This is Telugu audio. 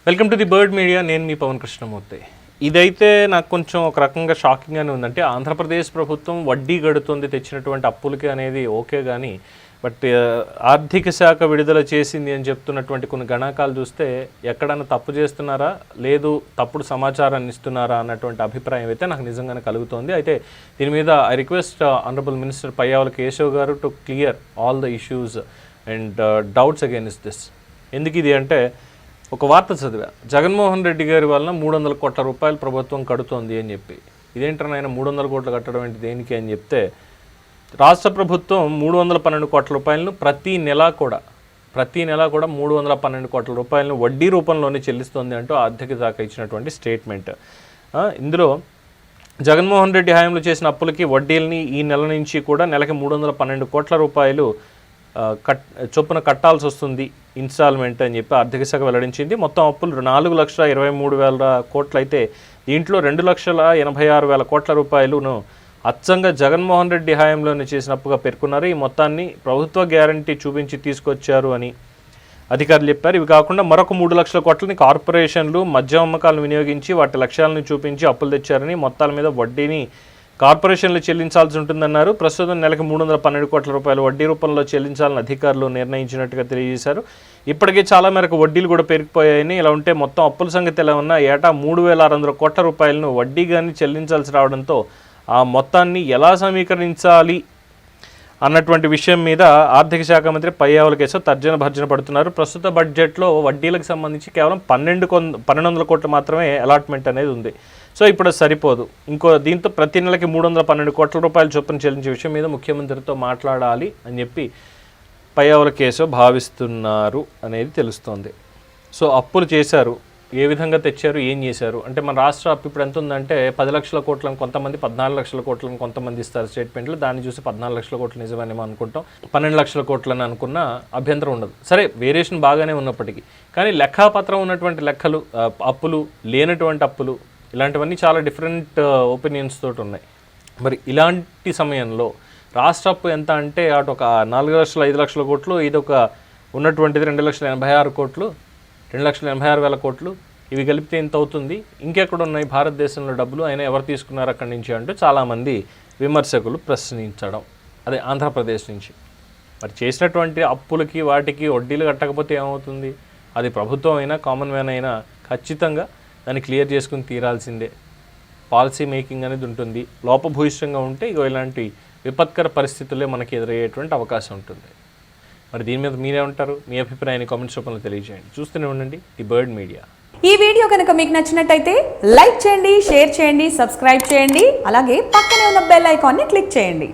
Welcome to the bird media. నేను మీ పవన్ కృష్ణమూర్తి. ఇదైతే నాకు కొంచెం ఒక రకంగా షాకింగ్గానే ఉందంటే ఆంధ్రప్రదేశ్ ప్రభుత్వం వడ్డీ గడుతుంది తెచ్చినటువంటి అప్పులకి అనేది ఓకే, కానీ బట్ ఆర్థిక శాఖ విడుదల చేసింది అని చెప్తున్నటువంటి కొన్ని గణాంకాలు చూస్తే ఎక్కడన్నా తప్పు చేస్తున్నారా, లేదు తప్పుడు సమాచారాన్ని ఇస్తున్నారా అన్నటువంటి అభిప్రాయం అయితే నాకు నిజంగానే కలుగుతోంది. అయితే దీని మీద I request honourable minister Payyavula Keshav garu to clear all the issues and doubts against this. ఎందుకు ఇది అంటే, ఒక వార్త చదివా, జగన్మోహన్ రెడ్డి గారి వలన 300 కోట్ల రూపాయలు ప్రభుత్వం కడుతోంది అని చెప్పి. ఇదేంటన్నా ఆయన 300 కోట్లు కట్టడం ఏంటి దేనికి అని చెప్తే, రాష్ట్ర ప్రభుత్వం 312 కోట్ల రూపాయలను ప్రతి నెల కూడా 312 కోట్ల రూపాయలను వడ్డీ రూపంలోనే చెల్లిస్తోంది అంటూ ఆర్థిక శాఖ ఇచ్చినటువంటి స్టేట్మెంట్. ఇందులో జగన్మోహన్ రెడ్డి హయాంలో చేసిన అప్పులకి వడ్డీలని ఈ నెల నుంచి కూడా నెలకి 312 కోట్ల రూపాయలు చొప్పున కట్టాల్సి వస్తుంది ఇన్స్టాల్మెంట్ అని చెప్పి ఆర్థిక శాఖ వెల్లడించింది. మొత్తం అప్పులు 4,23,000 కోట్లు అయితే దీంట్లో 2,86,000 కోట్ల రూపాయలును అచ్చంగా జగన్మోహన్ రెడ్డి హయాంలోనే చేసిన అప్పుగా పేర్కొన్నారు. ఈ మొత్తాన్ని ప్రభుత్వ గ్యారంటీ చూపించి తీసుకొచ్చారు అని అధికారులు చెప్పారు. ఇవి కాకుండా మరొక 3 లక్షల కోట్లని కార్పొరేషన్లు మద్యం అమ్మకాలను వినియోగించి వాటి లక్ష్యాలను చూపించి అప్పులు తెచ్చారని, మొత్తాల మీద వడ్డీని కార్పొరేషన్లు చెల్లించాల్సి ఉంటుందన్నారు. ప్రస్తుతం నెలకు 312 కోట్ల రూపాయలు వడ్డీ రూపంలో చెల్లించాలని అధికారులు నిర్ణయించినట్టుగా తెలియజేశారు. ఇప్పటికే చాలా మేరకు వడ్డీలు కూడా పెరిగిపోయాయని, ఇలా ఉంటే మొత్తం అప్పుల సంగతి ఎలా ఉన్నా ఏటా 3,600 కోట్ల రూపాయలను వడ్డీగాని చెల్లించాల్సి రావడంతో ఆ మొత్తాన్ని ఎలా సమీకరించాలి అన్నటువంటి విషయం మీద ఆర్థిక శాఖ మంత్రి పయ్యావుల కేశవ్ తర్జన భర్జన పడుతున్నారు. ప్రస్తుత బడ్జెట్లో వడ్డీలకు సంబంధించి కేవలం 1,200 కోట్లు మాత్రమే అలాట్మెంట్ అనేది ఉంది. సో ఇప్పుడు సరిపోదు. దీంతో ప్రతి నెలకి 312 కోట్ల రూపాయలు చొప్పున చెల్లించే విషయం మీద ముఖ్యమంత్రితో మాట్లాడాలి అని చెప్పి పయ్యావుల కేశవ్ భావిస్తున్నారు అనేది తెలుస్తోంది. సో అప్పులు చేశారు, ఏ విధంగా తెచ్చారు, ఏం చేశారు అంటే, మన రాష్ట్ర అప్పు ఇప్పుడు ఎంత ఉందంటే 10 లక్షల కోట్లను కొంతమంది, 14 లక్షల కోట్లను కొంతమంది ఇస్తారు స్టేట్మెంట్లు. దాన్ని చూసి 14 లక్షల కోట్లు నిజమేమో అనుకుంటాం, 12 లక్షల కోట్లని అనుకున్న అభ్యంతరం ఉండదు. సరే, వేరియేషన్ బాగానే ఉన్నప్పటికీ కానీ లెక్కాపత్రం ఉన్నటువంటి లెక్కలు, అప్పులు లేనటువంటి అప్పులు, ఇలాంటివన్నీ చాలా డిఫరెంట్ ఒపీనియన్స్ తోటి ఉన్నాయి. మరి ఇలాంటి సమయంలో రాష్ట్ర అప్పు ఎంత అంటే, అటు ఒక 4,05,00,000 కోట్లు, ఇది ఒక ఉన్నటువంటిది 2,86,000 కోట్లు, 2,86,000 కోట్లు, ఇవి కలిపితే ఎంత అవుతుంది, ఇంకెక్కడ ఉన్నాయి భారతదేశంలో డబ్బులు, అయినా ఎవరు తీసుకున్నారు అక్కడి నుంచి అంటూ చాలామంది విమర్శకులు ప్రశ్నించడం, అదే ఆంధ్రప్రదేశ్ నుంచి. మరి చేసినటువంటి అప్పులకి వాటికి వడ్డీలు కట్టకపోతే ఏమవుతుంది? అది ప్రభుత్వం అయినా కామన్ మ్యాన్ అయినా ఖచ్చితంగా దాన్ని క్లియర్ చేసుకుని తీరాల్సిందే. పాలసీ మేకింగ్ అనేది ఉంటుంది. లోపభూయిష్టంగా ఉంటే ఇలాంటి విపత్కర పరిస్థితులే మనకి ఎదురయ్యేటువంటి అవకాశం ఉంటుంది. మరి దీని మీద మీరేమంటారు? మీ అభిప్రాయాన్ని కామెంట్స్ రూపంలో తెలియజేయండి. చూస్తూనే ఉండండి ది బర్డ్ మీడియా. ఈ వీడియో కనుక మీకు నచ్చినట్టయితే లైక్ చేయండి, షేర్ చేయండి, సబ్స్క్రైబ్ చేయండి. అలాగే పక్కనే ఉన్న బెల్ ఐకాన్ని క్లిక్ చేయండి.